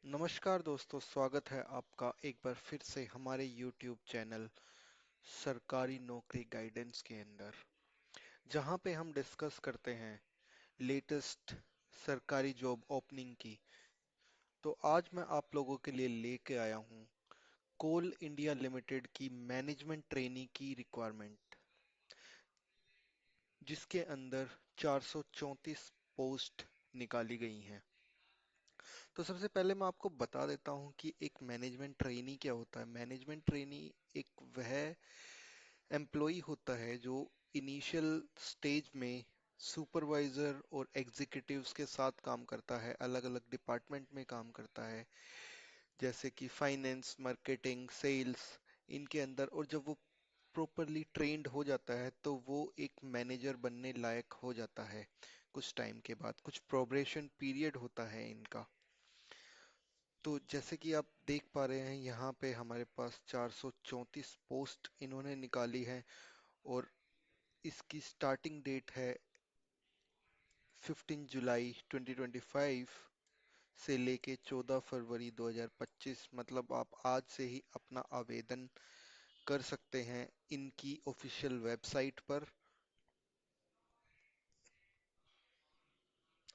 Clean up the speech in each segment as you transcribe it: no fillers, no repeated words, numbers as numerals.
नमस्कार दोस्तों, स्वागत है आपका एक बार फिर से हमारे YouTube चैनल सरकारी नौकरी गाइडेंस के अंदर, जहां पे हम डिस्कस करते हैं लेटेस्ट सरकारी जॉब ओपनिंग की। तो आज मैं आप लोगों के लिए लेके आया हूं कोल इंडिया लिमिटेड की मैनेजमेंट ट्रेनी की रिक्वायरमेंट, जिसके अंदर 434 पोस्ट निकाली गई हैं। तो सबसे पहले मैं आपको बता देता हूं कि एक मैनेजमेंट ट्रेनी क्या होता है। मैनेजमेंट ट्रेनी एक वह एम्प्लॉय होता है जो इनिशियल स्टेज में सुपरवाइजर और एग्जीक्यूटिव्स के साथ काम करता है, अलग अलग डिपार्टमेंट में काम करता है, जैसे कि फाइनेंस, मार्केटिंग, सेल्स, इनके अंदर। और जब वो प्रॉपरली ट्रेंड हो जाता है तो वो एक मैनेजर बनने लायक हो जाता है। कुछ टाइम के बाद कुछ प्रोबेशन पीरियड होता है इनका। तो जैसे कि आप देख पा रहे हैं, यहाँ पे हमारे पास 434 पोस्ट इन्होंने निकाली है, और इसकी स्टार्टिंग डेट है 15 जुलाई 2025 से लेके 14 फरवरी 2025। मतलब आप आज से ही अपना आवेदन कर सकते हैं इनकी ऑफिशियल वेबसाइट पर।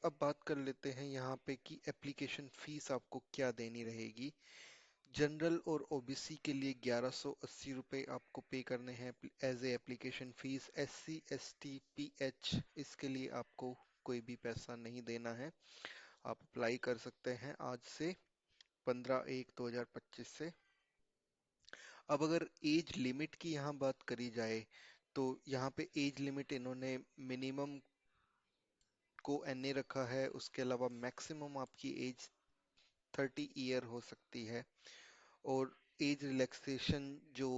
अब बात कर लेते हैं यहाँ पे कि एप्लीकेशन फीस आपको क्या देनी रहेगी। जनरल और ओबीसी के लिए 1180 रुपये आपको पे करने हैं as a application fee. SC ST PH इसके लिए आपको कोई भी पैसा नहीं देना है। आप अप्लाई कर सकते हैं आज से 15/1/2025 से। अब अगर एज लिमिट की यहाँ बात करी जाए, तो यहाँ पे एज लिमिट इन्होंने मिनिमम को NA रखा है, उसके अलावा मैक्सिमम आपकी एज 30 ईयर हो सकती है। और एज रिलैक्सेशन जो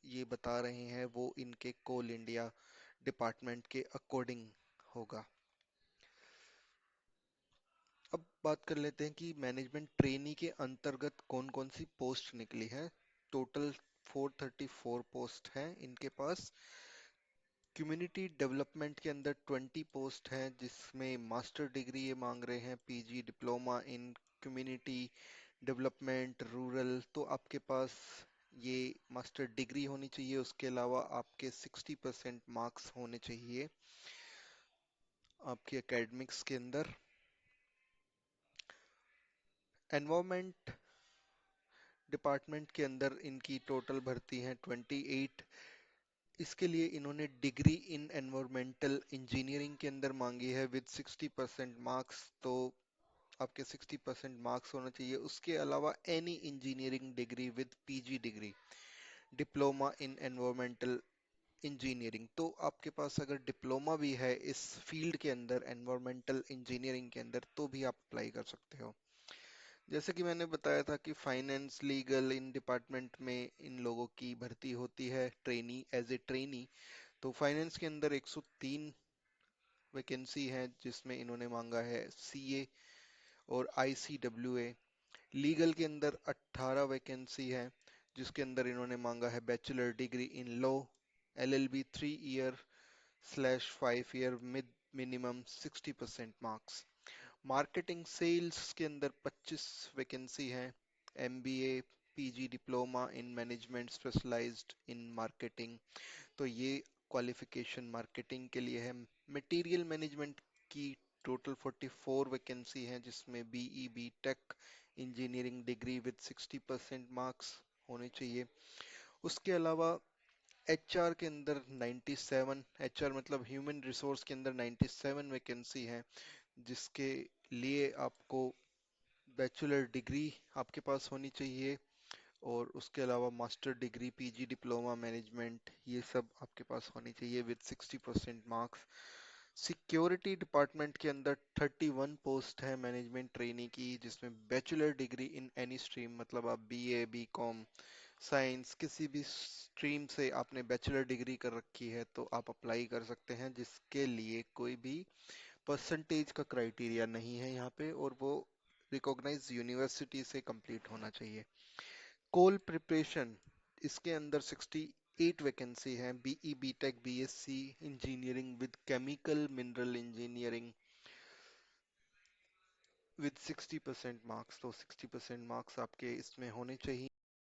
ये बता रहे हैं वो इनके कोल इंडिया डिपार्टमेंट के अकॉर्डिंग होगा। अब बात कर लेते हैं कि मैनेजमेंट ट्रेनी के अंतर्गत कौन कौन सी पोस्ट निकली है। टोटल 434 पोस्ट हैं इनके पास। कम्युनिटी डेवलपमेंट के अंदर 20 पोस्ट हैं, जिसमें मास्टर डिग्री ये मांग रहे हैं, PG डिप्लोमा इन कम्युनिटी डेवलपमेंट रूरल। तो आपके पास ये मास्टर डिग्री होनी चाहिए, उसके अलावा आपके 60% मार्क्स होने चाहिए आपके एकेडमिक्स के अंदर। एनवायरमेंट डिपार्टमेंट के अंदर इनकी टोटल भर्ती है 28। इसके लिए इन्होंने डिग्री इन एनवायरमेंटल इंजीनियरिंग के अंदर मांगी है विद 60% मार्क्स। तो आपके 60% मार्क्स होना चाहिए। उसके अलावा any engineering degree with PG degree, diploma in environmental engineering. तो आपके पास अगर डिप्लोमा भी है इस फील्ड के अंदर, एनवायरमेंटल इंजीनियरिंग के अंदर, तो भी आप अप्लाई कर सकते हो। जैसे कि मैंने बताया था कि फाइनेंस, लीगल, इन डिपार्टमेंट में इन लोगों की भर्ती होती है ट्रेनी, एज ए ट्रेनी। तो फाइनेंस के अंदर 103 वैकेंसी है, जिसमें इन्होंने मांगा है CA और ICWA। लीगल के अंदर 18 वैकेंसी है, जिसके अंदर इन्होंने मांगा है bachelor degree in law, LLB 3 year year with minimum 60% marks. Marketing sales के अंदर 25 वैकेंसी है, MBA PG diploma in management specialised in marketing. तो ये क्वालिफिकेशन मार्केटिंग के लिए है। मटेरियल मैनेजमेंट की टोटल 44 वैकेंसी है, जिसमें BE BTech engineering degree with 60% marks होने चाहिए। उसके अलावा HR के अंदर 97, HR मतलब ह्यूमन रिसोर्स के अंदर 97 वैकेंसी है, जिसके लिए आपको बैचलर डिग्री आपके पास होनी चाहिए। और उसके अलावा master degree, PG diploma management, ये सब आपके पास होनी चाहिए विद 60% मार्क्स। सिक्योरिटी डिपार्टमेंट के अंदर 31 पोस्ट है मैनेजमेंट ट्रेनी की, जिसमें bachelor degree in any stream, मतलब आप BA BCom साइंस किसी भी स्ट्रीम से आपने बैचलर डिग्री कर रखी है तो आप अप्लाई कर सकते हैं, जिसके लिए कोई भी परसेंटेज का क्राइटेरिया नहीं है यहाँ पे, और वो रिकॉग्नाइज यूनिवर्सिटी से कंप्लीट होना चाहिए। कोल प्रिपरेशन, इसके अंदर 68 वैकेंसी है, BE BTech BSc engineering with chemical mineral engineering. With 60% marks, तो 60% मार्क्स आपके इसमें होने चाहिए।